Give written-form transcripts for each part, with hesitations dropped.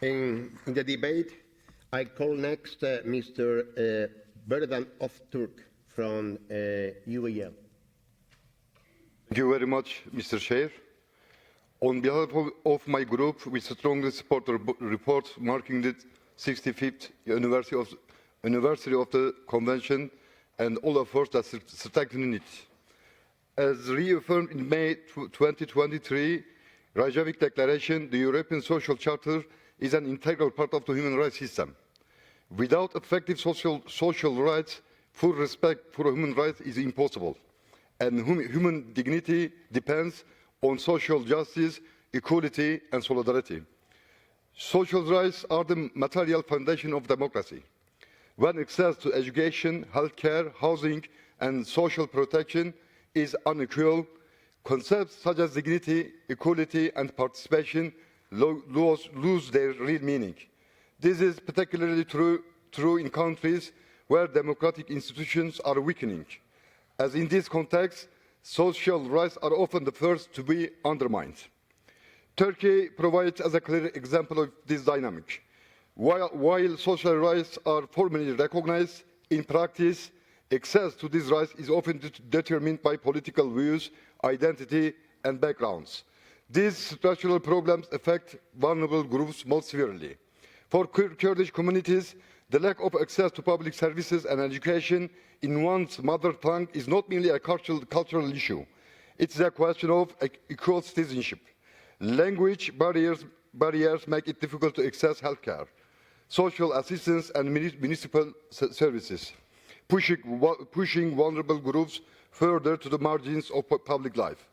In the debate, I call next Mr. Berdan ÖZTÜRK from UAL. Thank you very much, Mr. Chair. On behalf of my group, we strongly support the report marking the 65th anniversary of the Convention and all efforts that strengthen it. As reaffirmed in May 2023, Reykjavik Declaration, the European Social Charter is an integral part of the human rights system. Without effective social rights, full respect for human rights is impossible. And human dignity depends on social justice, equality, and solidarity. Social rights are the material foundation of democracy. When access to education, healthcare, housing, and social protection is unequal, concepts such as dignity, equality, and participation lose their real meaning. This is particularly true in countries where democratic institutions are weakening. As in this context, social rights are often the first to be undermined. Turkey provides as a clear example of this dynamic. While social rights are formally recognized, in practice, access to these rights is often determined by political views, identity, and backgrounds. These structural problems affect vulnerable groups most severely. For Kurdish communities, the lack of access to public services and education in one's mother tongue is not merely a cultural issue. It's a question of equal citizenship. Language barriers make it difficult to access healthcare, social assistance, and municipal services, pushing vulnerable groups further to the margins of public life.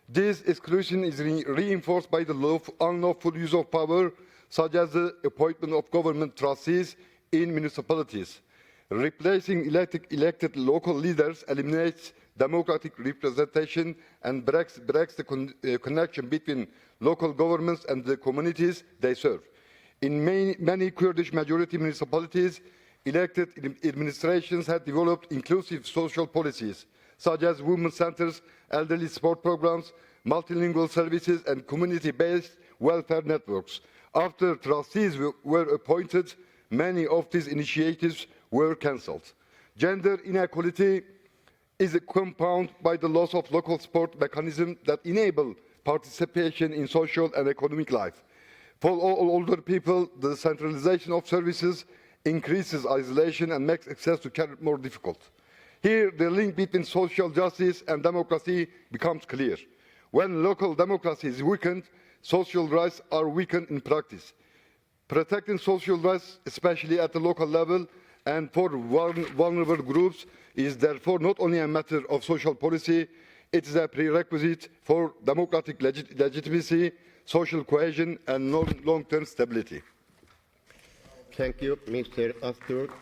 This exclusion is reinforced by the unlawful use of power, such as the appointment of government trustees in municipalities. Replacing elected local leaders eliminates democratic representation and breaks the connection between local governments and the communities they serve. In many Kurdish majority municipalities, elected administrations have developed inclusive social policies, such as women's centers, elderly support programs, multilingual services, and community-based welfare networks. After trustees were appointed, many of these initiatives were cancelled. Gender inequality is a compound by the loss of local support mechanisms that enable participation in social and economic life. For all older people, the centralization of services increases isolation and makes access to care more difficult. Here, the link between social justice and democracy becomes clear. When local democracy is weakened, social rights are weakened in practice. Protecting social rights, especially at the local level and for vulnerable groups, is therefore not only a matter of social policy, it is a prerequisite for democratic legitimacy, social cohesion, and long-term stability. Thank you, Mr. ÖZTÜRK.